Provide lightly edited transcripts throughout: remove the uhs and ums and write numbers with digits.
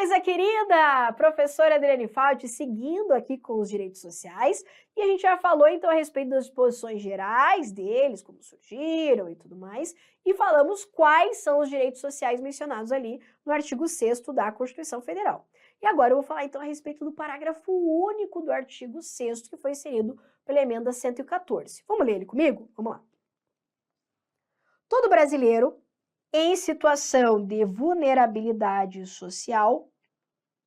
coisa querida! Professora Adriane Falti, seguindo aqui com os direitos sociais, e a gente já falou então a respeito das disposições gerais deles, como surgiram e tudo mais, e falamos quais são os direitos sociais mencionados ali no artigo 6º da Constituição Federal. E agora eu vou falar então a respeito do parágrafo único do artigo 6º que foi inserido pela emenda 114. Vamos ler ele comigo? Vamos lá. Todo brasileiro em situação de vulnerabilidade social,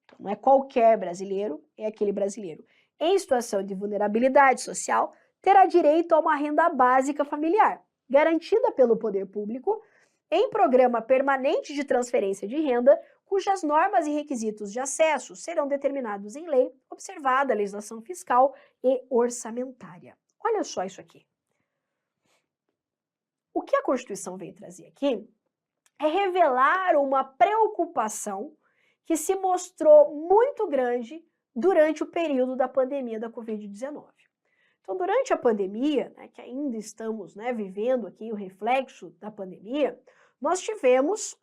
então não é qualquer brasileiro, é aquele brasileiro em situação de vulnerabilidade social, terá direito a uma renda básica familiar, garantida pelo poder público, em programa permanente de transferência de renda, cujas normas e requisitos de acesso serão determinados em lei, observada a legislação fiscal e orçamentária. Olha só isso aqui. O que a Constituição veio trazer aqui é revelar uma preocupação que se mostrou muito grande durante o período da pandemia da Covid-19. Então, durante a pandemia, que ainda estamos vivendo aqui o reflexo da pandemia, nós tivemos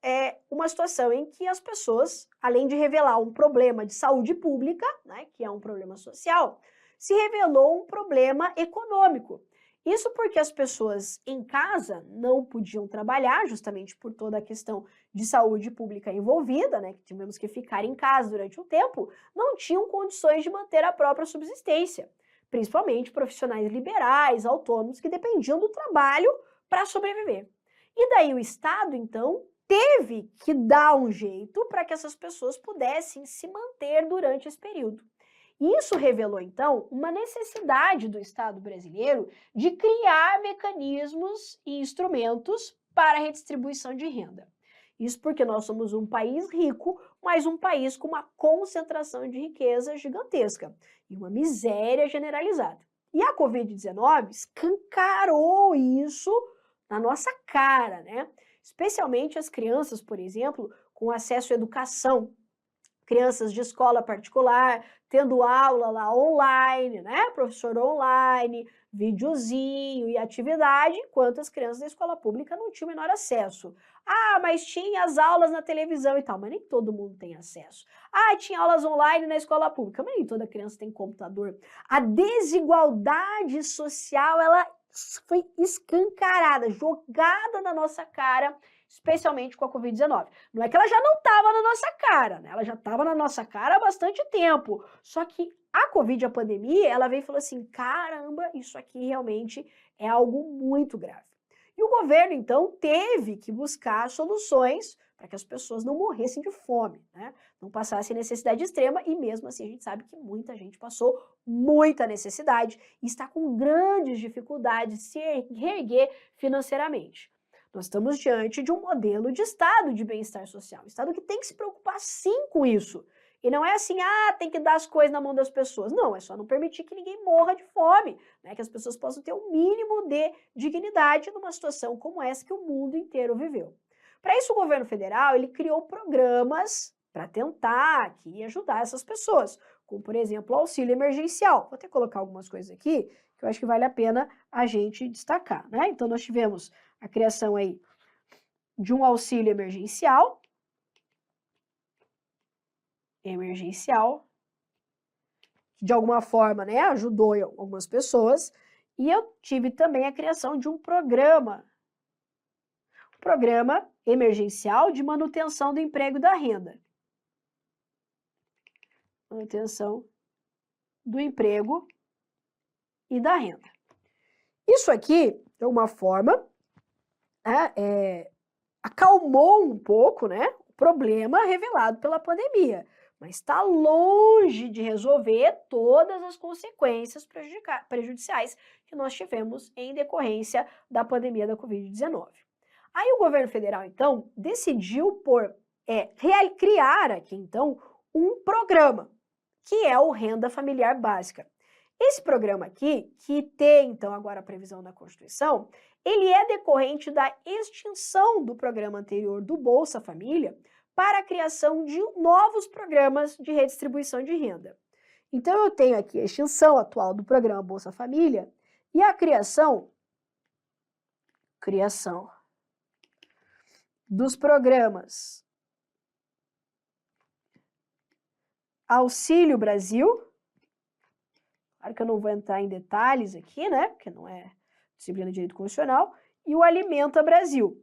uma situação em que as pessoas, além de revelar um problema de saúde pública, que é um problema social, se revelou um problema econômico. Isso porque as pessoas em casa não podiam trabalhar, justamente por toda a questão de saúde pública envolvida, que tivemos que ficar em casa durante um tempo, não tinham condições de manter a própria subsistência, principalmente profissionais liberais, autônomos, que dependiam do trabalho para sobreviver. E daí o Estado, então, teve que dar um jeito para que essas pessoas pudessem se manter durante esse período. Isso revelou, então, uma necessidade do Estado brasileiro de criar mecanismos e instrumentos para a redistribuição de renda. Isso porque nós somos um país rico, mas um país com uma concentração de riqueza gigantesca e uma miséria generalizada. E a Covid-19 escancarou isso na nossa cara, Especialmente as crianças, por exemplo, com acesso à educação. Crianças de escola particular, tendo aula lá online, professor online, videozinho e atividade, enquanto as crianças da escola pública não tinham o menor acesso. Ah, mas tinha as aulas na televisão e tal, mas nem todo mundo tem acesso. Ah, tinha aulas online na escola pública, mas nem toda criança tem computador. A desigualdade social, ela foi escancarada, jogada na nossa cara, especialmente com a Covid-19. Não é que ela já não estava na nossa cara, ela já estava na nossa cara há bastante tempo. Só que a Covid, a pandemia, ela veio e falou assim, caramba, isso aqui realmente é algo muito grave. E o governo, então, teve que buscar soluções para que as pessoas não morressem de fome, não passassem necessidade extrema, e mesmo assim a gente sabe que muita gente passou muita necessidade e está com grandes dificuldades de se reerguer financeiramente. Nós estamos diante de um modelo de Estado de bem-estar social, Estado que tem que se preocupar sim com isso. E não é assim, tem que dar as coisas na mão das pessoas. Não, é só não permitir que ninguém morra de fome, que as pessoas possam ter um mínimo de dignidade numa situação como essa que o mundo inteiro viveu. Para isso, o governo federal ele criou programas para tentar aqui ajudar essas pessoas, como, por exemplo, o auxílio emergencial. Vou até colocar algumas coisas aqui que eu acho que vale a pena a gente destacar, Então, nós tivemos a criação aí de um auxílio emergencial, que de alguma forma, ajudou algumas pessoas, e eu tive também a criação de um programa emergencial de manutenção do emprego e da renda. Manutenção do emprego e da renda. Isso aqui, de alguma forma, acalmou um pouco, o problema revelado pela pandemia, mas está longe de resolver todas as consequências prejudiciais que nós tivemos em decorrência da pandemia da Covid-19. Aí o governo federal, então, decidiu criar aqui, então, um programa, que é o Renda Familiar Básica. Esse programa aqui, que tem, então, agora a previsão da Constituição, ele é decorrente da extinção do programa anterior do Bolsa Família para a criação de novos programas de redistribuição de renda. Então, eu tenho aqui a extinção atual do programa Bolsa Família e a criação dos programas Auxílio Brasil. Claro que eu não vou entrar em detalhes aqui, né? Porque não é disciplina de direito constitucional. E o Alimenta Brasil.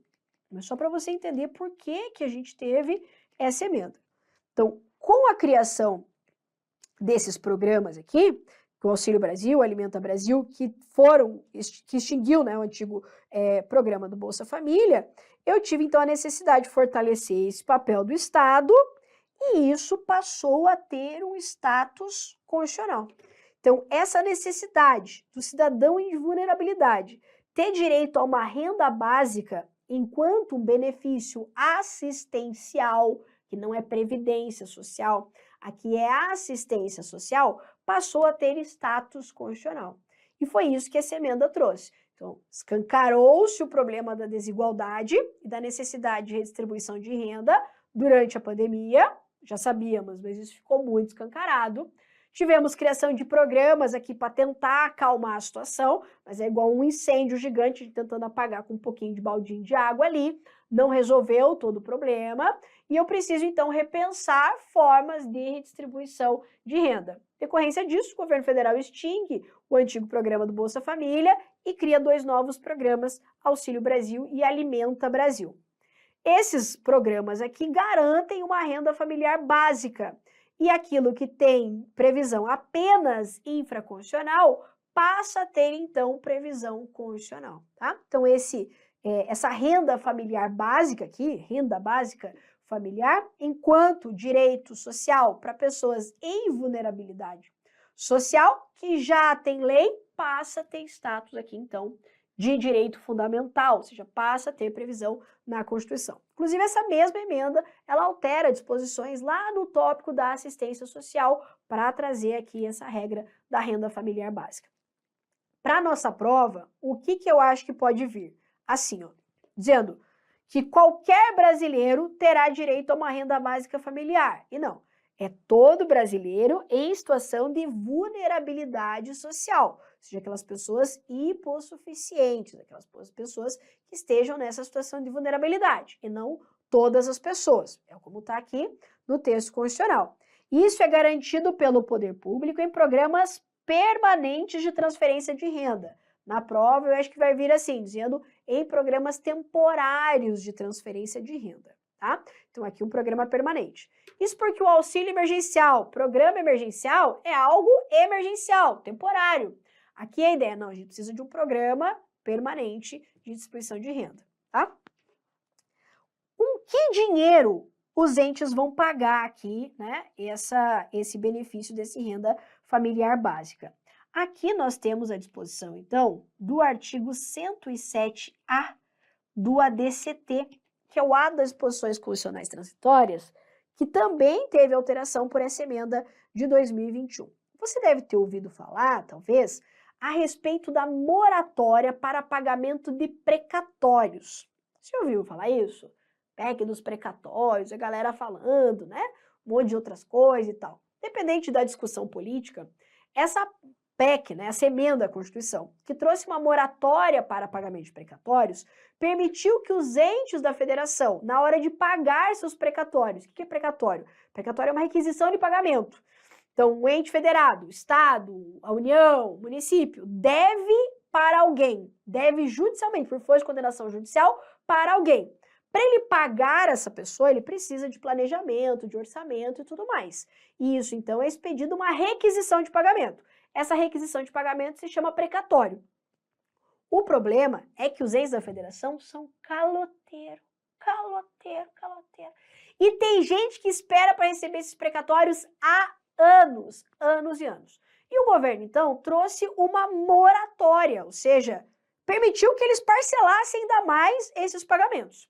Mas só para você entender por que a gente teve essa emenda. Então, com a criação desses programas aqui, o Auxílio Brasil, o Alimenta Brasil, que extinguiu, né, o antigo programa do Bolsa Família, eu tive então a necessidade de fortalecer esse papel do Estado e isso passou a ter um status constitucional. Então, essa necessidade do cidadão em vulnerabilidade ter direito a uma renda básica enquanto um benefício assistencial, que não é previdência social, aqui é assistência social, passou a ter status constitucional. E foi isso que essa emenda trouxe. Então, escancarou-se o problema da desigualdade e da necessidade de redistribuição de renda durante a pandemia, já sabíamos, mas isso ficou muito escancarado. Tivemos criação de programas aqui para tentar acalmar a situação, mas é igual um incêndio gigante tentando apagar com um pouquinho de baldinho de água ali, não resolveu todo o problema, e eu preciso então repensar formas de redistribuição de renda. Decorrência disso, o governo federal extingue o antigo programa do Bolsa Família e cria 2 novos programas, Auxílio Brasil e Alimenta Brasil. Esses programas aqui garantem uma renda familiar básica, e aquilo que tem previsão apenas infraconstitucional passa a ter, então, previsão constitucional, tá? Então, essa renda familiar básica aqui, renda básica familiar, enquanto direito social para pessoas em vulnerabilidade social, que já tem lei, passa a ter status aqui, então, de direito fundamental, ou seja, passa a ter previsão na Constituição. Inclusive, essa mesma emenda, ela altera disposições lá no tópico da assistência social para trazer aqui essa regra da renda familiar básica. Para a nossa prova, o que eu acho que pode vir? Assim, ó, dizendo que qualquer brasileiro terá direito a uma renda básica familiar. E não, é todo brasileiro em situação de vulnerabilidade social, ou seja, aquelas pessoas hipossuficientes, aquelas pessoas que estejam nessa situação de vulnerabilidade, e não todas as pessoas, é como está aqui no texto constitucional. Isso é garantido pelo poder público em programas permanentes de transferência de renda. Na prova, eu acho que vai vir assim, dizendo em programas temporários de transferência de renda, tá? Então, aqui um programa permanente. Isso porque o auxílio emergencial, programa emergencial, é algo emergencial, temporário. Aqui a ideia, não, a gente precisa de um programa permanente de distribuição de renda, tá? Com que dinheiro os entes vão pagar aqui, né, esse benefício desse renda familiar básica? Aqui nós temos a disposição, então, do artigo 107A do ADCT, que é o ato das disposições constitucionais transitórias, que também teve alteração por essa emenda de 2021. Você deve ter ouvido falar, talvez, a respeito da moratória para pagamento de precatórios. Você ouviu falar isso? PEC dos precatórios, a galera falando, né? Um monte de outras coisas e tal. Independente da discussão política, essa PEC, né, essa emenda à Constituição, que trouxe uma moratória para pagamento de precatórios, permitiu que os entes da federação, na hora de pagar seus precatórios, o que é precatório? Precatório é uma requisição de pagamento. Então, o ente federado, Estado, a União, o município, deve para alguém, deve judicialmente, por força de condenação judicial, para alguém. Para ele pagar essa pessoa, ele precisa de planejamento, de orçamento e tudo mais. E isso, então, é expedido uma requisição de pagamento. Essa requisição de pagamento se chama precatório. O problema é que os entes da federação são caloteiro. E tem gente que espera para receber esses precatórios há anos e anos. E o governo, então, trouxe uma moratória, ou seja, permitiu que eles parcelassem ainda mais esses pagamentos.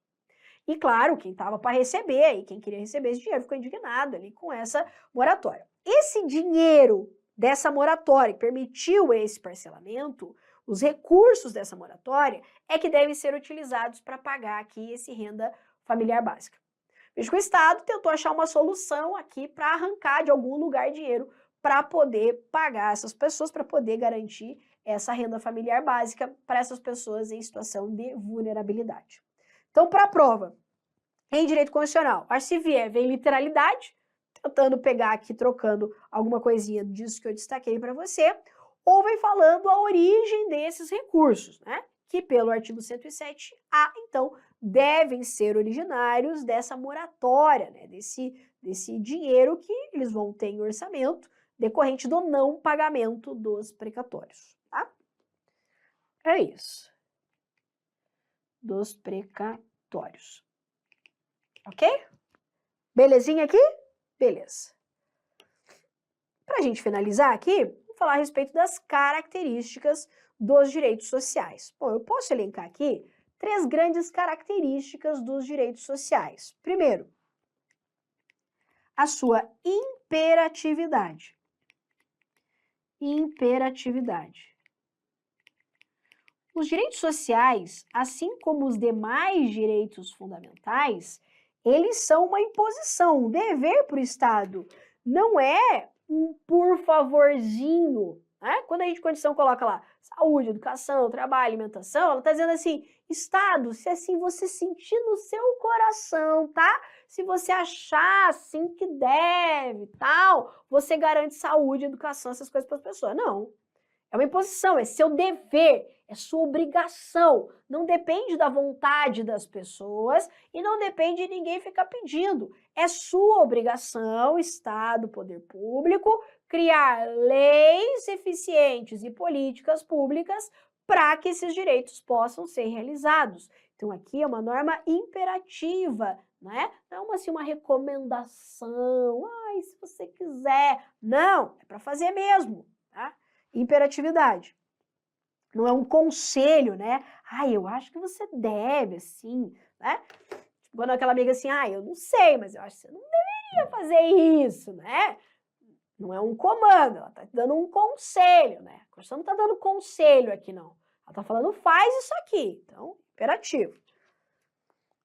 E claro, quem estava para receber e quem queria receber esse dinheiro ficou indignado ali com essa moratória. Esse dinheiro dessa moratória que permitiu esse parcelamento, os recursos dessa moratória é que devem ser utilizados para pagar aqui esse renda familiar básica. Veja que o Estado tentou achar uma solução aqui para arrancar de algum lugar dinheiro para poder pagar essas pessoas, para poder garantir essa renda familiar básica para essas pessoas em situação de vulnerabilidade. Então, para a prova, em direito constitucional, acho que se vier, vem literalidade, tentando pegar aqui, trocando alguma coisinha disso que eu destaquei para você, ou vem falando a origem desses recursos, né? Que pelo artigo 107A, então, devem ser originários dessa moratória, né? Desse dinheiro que eles vão ter em orçamento decorrente do não pagamento dos precatórios, tá? É isso. Dos precatórios. Ok? Belezinha aqui? Beleza. Para a gente finalizar aqui, vamos falar a respeito das características dos direitos sociais. Bom, eu posso elencar aqui 3 grandes características dos direitos sociais. Primeiro, a sua imperatividade. Imperatividade. Os direitos sociais, assim como os demais direitos fundamentais, eles são uma imposição, um dever para o Estado. Não é um por favorzinho, né? Quando a condição coloca lá saúde, educação, trabalho, alimentação, ela está dizendo assim, Estado, se assim você sentir no seu coração, tá? Se você achar assim que deve, tal, você garante saúde, educação, essas coisas para as pessoas. Não. É uma imposição, é seu dever, é sua obrigação. Não depende da vontade das pessoas e não depende de ninguém ficar pedindo. É sua obrigação, Estado, poder público, criar leis eficientes e políticas públicas para que esses direitos possam ser realizados. Então, aqui é uma norma imperativa, né? Não assim, uma recomendação, ai, se você quiser. Não, é para fazer mesmo, tá? Imperatividade. Não é um conselho, né? Ah, eu acho que você deve, assim, né? Quando aquela amiga assim, ah, eu não sei, mas eu acho que você não deveria fazer isso, né? Não é um comando, ela tá te dando um conselho, né? A Constituição não tá dando conselho aqui, não. Ela tá falando, faz isso aqui. Então, imperativo.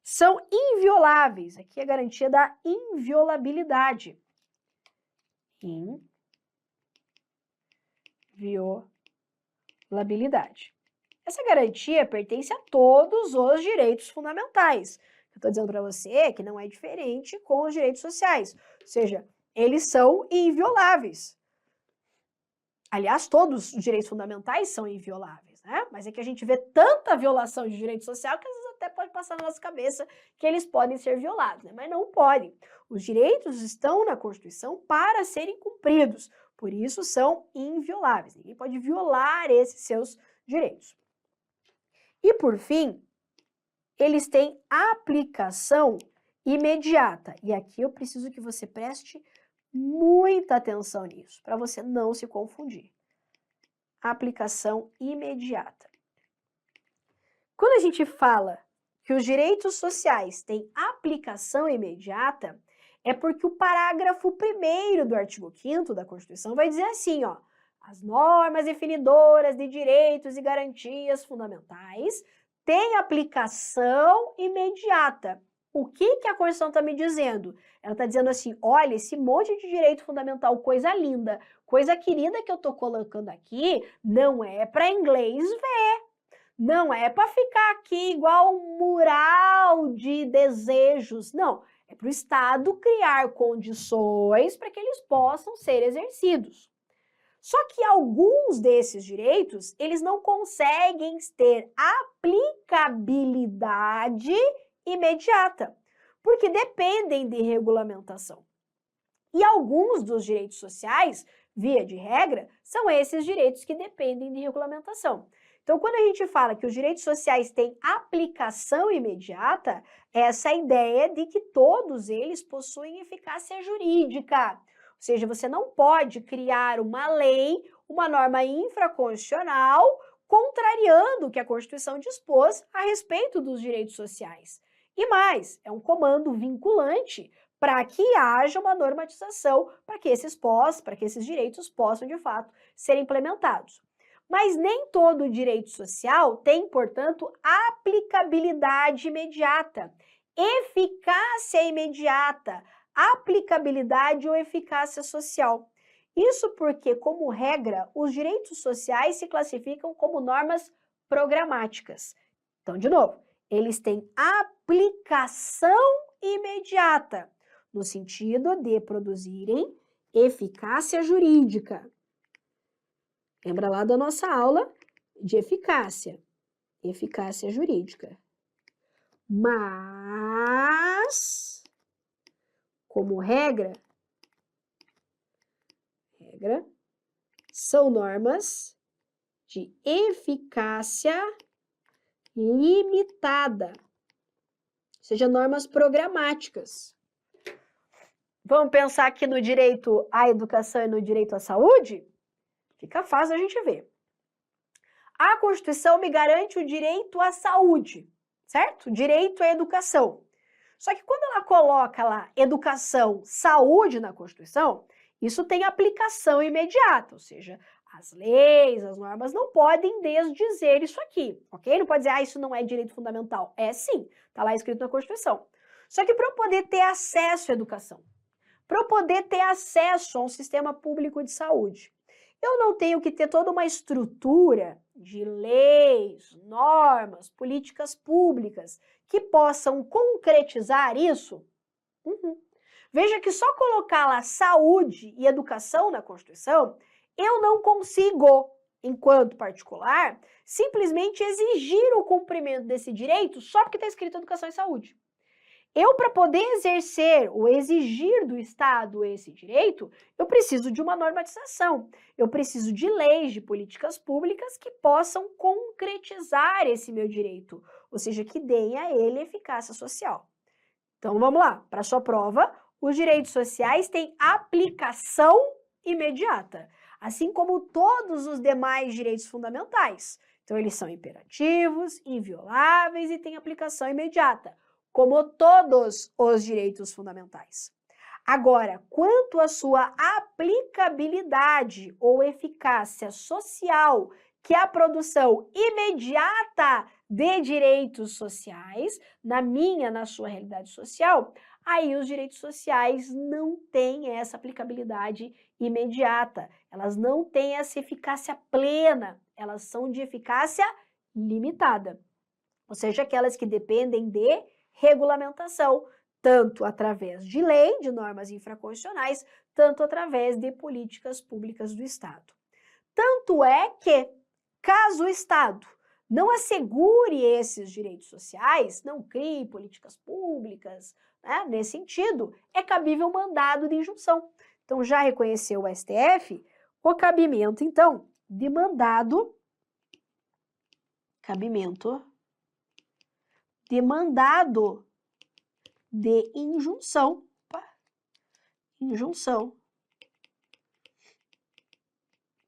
São invioláveis. Aqui é a garantia da inviolabilidade. Inviolabilidade. Essa garantia pertence a todos os direitos fundamentais. Eu estou dizendo para você que não é diferente com os direitos sociais. Ou seja, eles são invioláveis. Aliás, todos os direitos fundamentais são invioláveis, né? Mas é que a gente vê tanta violação de direito social que às vezes até pode passar na nossa cabeça que eles podem ser violados, né? Mas não podem. Os direitos estão na Constituição para serem cumpridos. Por isso são invioláveis. Ninguém pode violar esses seus direitos. E, por fim, eles têm aplicação imediata. E aqui eu preciso que você preste muita atenção nisso, para você não se confundir. Aplicação imediata. Quando a gente fala que os direitos sociais têm aplicação imediata, é porque o parágrafo 1º do artigo 5º da Constituição vai dizer assim, ó, as normas definidoras de direitos e garantias fundamentais têm aplicação imediata. O que a Constituição está me dizendo? Ela está dizendo assim, olha, esse monte de direito fundamental, coisa linda, coisa querida que eu estou colocando aqui, não é para inglês ver, não é para ficar aqui igual um mural de desejos, não, é para o Estado criar condições para que eles possam ser exercidos. Só que alguns desses direitos, eles não conseguem ter aplicabilidade imediata, porque dependem de regulamentação. E alguns dos direitos sociais, via de regra, são esses direitos que dependem de regulamentação. Então, quando a gente fala que os direitos sociais têm aplicação imediata, essa é a ideia de que todos eles possuem eficácia jurídica. Ou seja, você não pode criar uma lei, uma norma infraconstitucional, contrariando o que a Constituição dispôs a respeito dos direitos sociais. E mais, é um comando vinculante para que haja uma normatização para que esses direitos possam, de fato, ser implementados. Mas nem todo direito social tem, portanto, aplicabilidade imediata, eficácia imediata, aplicabilidade ou eficácia social. Isso porque, como regra, os direitos sociais se classificam como normas programáticas. Então, de novo, eles têm aplicação imediata. no sentido de produzirem eficácia jurídica. Lembra lá da nossa aula de eficácia jurídica. Mas, como regra, são normas de eficácia limitada, ou seja, normas programáticas. Vamos pensar aqui no direito à educação e no direito à saúde? Fica fácil a gente ver. A Constituição me garante o direito à saúde, certo? Direito à educação. Só que quando ela coloca lá educação, saúde na Constituição, isso tem aplicação imediata, ou seja, as leis, as normas não podem desdizer isso aqui, ok? Não pode dizer, isso não é direito fundamental. É sim, está lá escrito na Constituição. Só que para eu poder ter acesso à educação, para eu poder ter acesso a um sistema público de saúde, eu não tenho que ter toda uma estrutura de leis, normas, políticas públicas que possam concretizar isso? Veja que só colocar lá saúde e educação na Constituição, eu não consigo, enquanto particular, simplesmente exigir o cumprimento desse direito só porque está escrito educação e saúde. Eu, para poder exercer ou exigir do Estado esse direito, eu preciso de uma normatização, eu preciso de leis, de políticas públicas que possam concretizar esse meu direito, ou seja, que deem a ele eficácia social. Então, vamos lá, para a sua prova, os direitos sociais têm aplicação imediata, assim como todos os demais direitos fundamentais. Então, eles são imperativos, invioláveis e têm aplicação imediata, como todos os direitos fundamentais. Agora, quanto à sua aplicabilidade ou eficácia social, que é a produção imediata de direitos sociais, na sua realidade social, aí os direitos sociais não têm essa aplicabilidade imediata, elas não têm essa eficácia plena, elas são de eficácia limitada, ou seja, aquelas que dependem de regulamentação, tanto através de lei, de normas infraconstitucionais, tanto através de políticas públicas do Estado. Tanto é que, caso o Estado não assegure esses direitos sociais, não crie políticas públicas, né, nesse sentido, é cabível mandado de injunção. Então, já reconheceu o STF o cabimento, então, de mandado de injunção,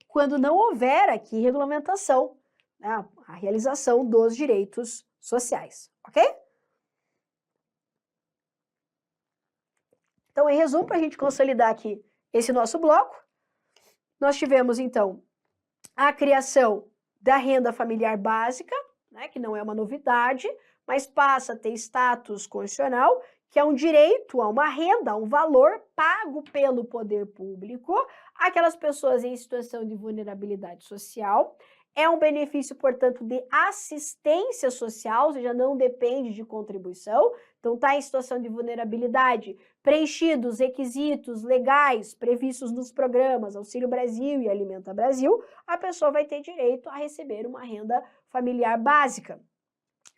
quando não houver aqui regulamentação, né, a realização dos direitos sociais, ok? Então, em resumo, para a gente consolidar aqui esse nosso bloco, nós tivemos, então, a criação da renda familiar básica, né, que não é uma novidade, mas passa a ter status constitucional, que é um direito a uma renda, a um valor pago pelo poder público àquelas pessoas em situação de vulnerabilidade social. É um benefício, portanto, de assistência social, ou seja, não depende de contribuição. Então, está em situação de vulnerabilidade, preenchidos requisitos legais previstos nos programas Auxílio Brasil e Alimenta Brasil, a pessoa vai ter direito a receber uma renda familiar básica.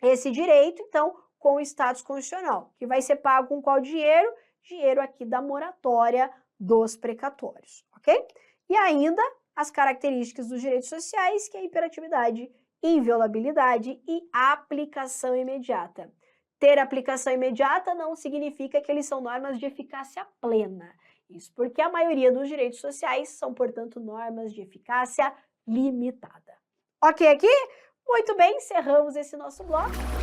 Esse direito, então, com o status constitucional, que vai ser pago com qual dinheiro? Dinheiro aqui da moratória dos precatórios, ok? E ainda as características dos direitos sociais, que é a imperatividade, inviolabilidade e aplicação imediata. Ter aplicação imediata não significa que eles são normas de eficácia plena. Isso porque a maioria dos direitos sociais são, portanto, normas de eficácia limitada. Ok aqui? Muito bem, encerramos esse nosso bloco.